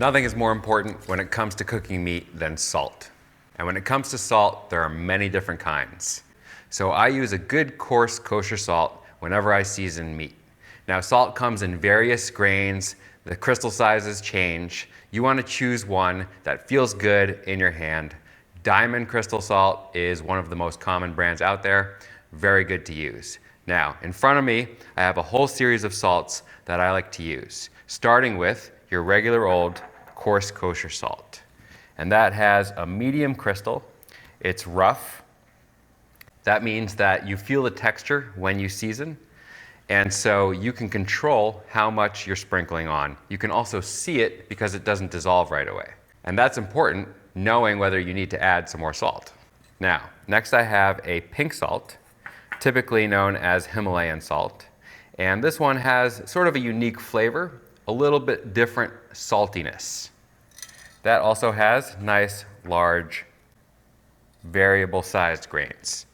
Nothing is more important when it comes to cooking meat than salt. And when it comes to salt, there are many different kinds. So I use a good coarse kosher salt whenever I season meat. Now salt comes in various grains, the crystal sizes change. You want to choose one that feels good in your hand. Diamond crystal salt is one of the most common brands out there, very good to use. Now, in front of me, I have a whole series of salts that I like to use, starting with your regular old coarse kosher salt. And that has a medium crystal. It's rough. That means that you feel the texture when you season. And so you can control how much you're sprinkling on. You can also see it because it doesn't dissolve right away. And that's important, knowing whether you need to add some more salt. Now, next I have a pink salt, typically known as Himalayan salt. And this one has sort of a unique flavor, a little bit different saltiness. That also has nice, large, variable sized grains.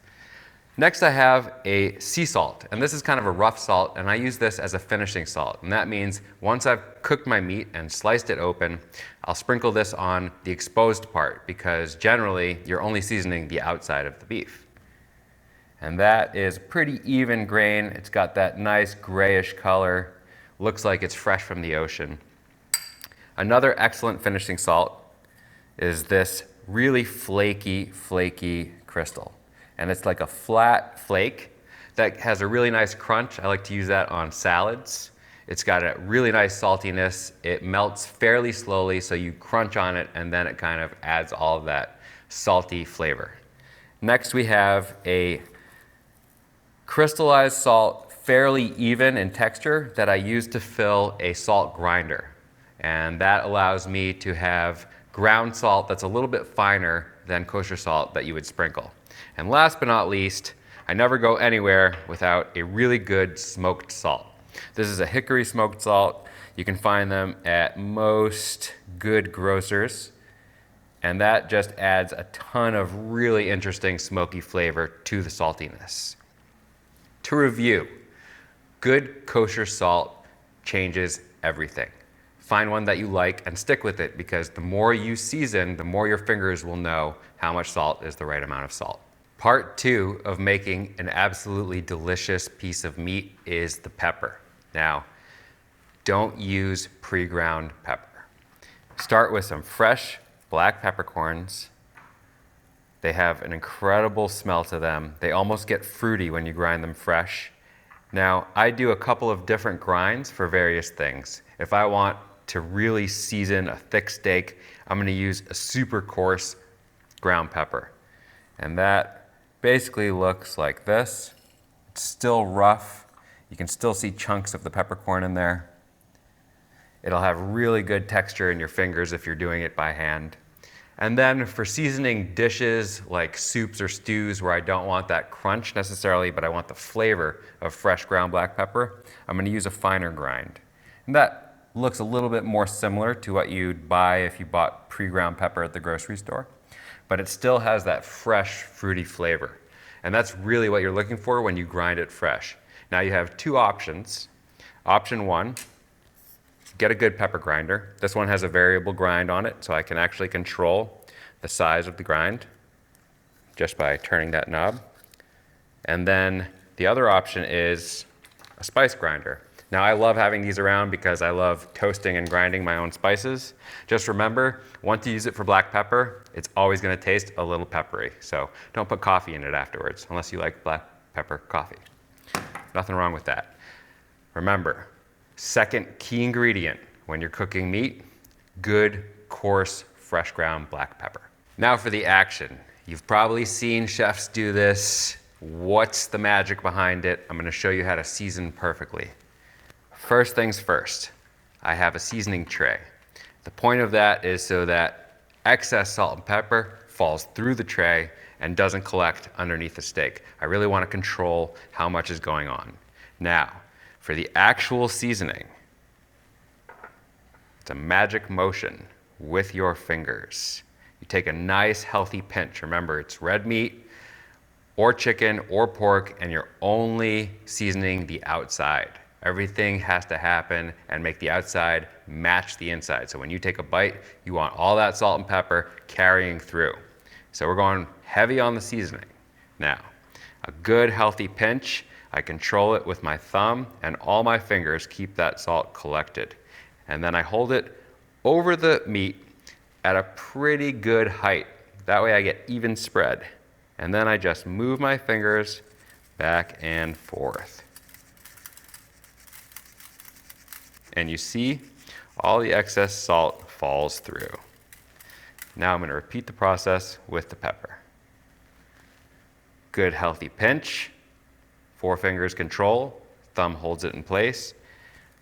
Next I have a sea salt, and this is kind of a rough salt, and I use this as a finishing salt. And that means once I've cooked my meat and sliced it open, I'll sprinkle this on the exposed part because generally you're only seasoning the outside of the beef. And that is pretty even grain. It's got that nice grayish color, looks like it's fresh from the ocean. Another excellent finishing salt is this really flaky crystal. And it's like a flat flake that has a really nice crunch. I like to use that on salads. It's got a really nice saltiness. It melts fairly slowly, so you crunch on it and then it kind of adds all of that salty flavor. Next we have a crystallized salt, fairly even in texture, that I use to fill a salt grinder. And that allows me to have ground salt that's a little bit finer than kosher salt that you would sprinkle. And last but not least, I never go anywhere without a really good smoked salt. This is a hickory smoked salt. You can find them at most good grocers. And that just adds a ton of really interesting smoky flavor to the saltiness. To review, good kosher salt changes everything. Find one that you like and stick with it, because the more you season, the more your fingers will know how much salt is the right amount of salt. Part 2 of making an absolutely delicious piece of meat is the pepper. Now, don't use pre-ground pepper. Start with some fresh black peppercorns. They have an incredible smell to them. They almost get fruity when you grind them fresh. Now, I do a couple of different grinds for various things. If I want to really season a thick steak, I'm going to use a super coarse ground pepper. And that basically looks like this. It's still rough. You can still see chunks of the peppercorn in there. It'll have really good texture in your fingers if you're doing it by hand. And then for seasoning dishes like soups or stews where I don't want that crunch necessarily, but I want the flavor of fresh ground black pepper, I'm going to use a finer grind. And that looks a little bit more similar to what you'd buy if you bought pre-ground pepper at the grocery store. But it still has that fresh, fruity flavor. And that's really what you're looking for when you grind it fresh. Now you have two options. Option 1, get a good pepper grinder. This one has a variable grind on it, so I can actually control the size of the grind just by turning that knob. And then the other option is a spice grinder. Now I love having these around because I love toasting and grinding my own spices. Just remember, once you use it for black pepper, it's always going to taste a little peppery. So don't put coffee in it afterwards, unless you like black pepper coffee. Nothing wrong with that. Remember, second key ingredient when you're cooking meat, good, coarse, fresh ground black pepper. Now for the action. You've probably seen chefs do this. What's the magic behind it? I'm going to show you how to season perfectly. First things first, I have a seasoning tray. The point of that is so that excess salt and pepper falls through the tray and doesn't collect underneath the steak. I really want to control how much is going on. Now, for the actual seasoning, it's a magic motion with your fingers. You take a nice healthy pinch. Remember, it's red meat or chicken or pork, and you're only seasoning the outside. Everything has to happen and make the outside match the inside. So when you take a bite, you want all that salt and pepper carrying through. So we're going heavy on the seasoning. Now, a good healthy pinch, I control it with my thumb and all my fingers keep that salt collected. And then I hold it over the meat at a pretty good height. That way I get even spread. And then I just move my fingers back and forth. And you see, all the excess salt falls through. Now I'm going to repeat the process with the pepper. Good healthy pinch, 4 fingers control, thumb holds it in place,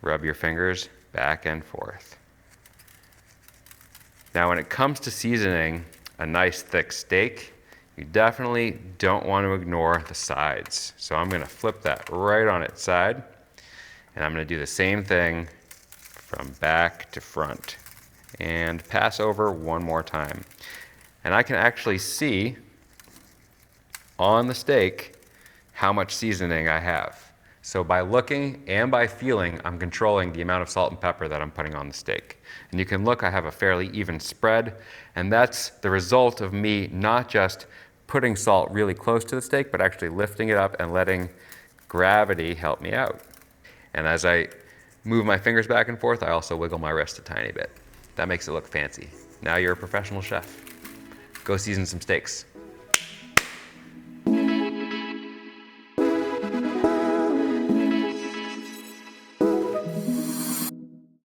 rub your fingers back and forth. Now when it comes to seasoning a nice thick steak, you definitely don't want to ignore the sides. So I'm going to flip that right on its side, and I'm going to do the same thing from back to front and pass over one more time. And I can actually see on the steak how much seasoning I have. So by looking and by feeling, I'm controlling the amount of salt and pepper that I'm putting on the steak. And you can look, I have a fairly even spread, and that's the result of me not just putting salt really close to the steak, but actually lifting it up and letting gravity help me out. And as I move my fingers back and forth, I also wiggle my wrist a tiny bit. That makes it look fancy. Now you're a professional chef. Go season some steaks.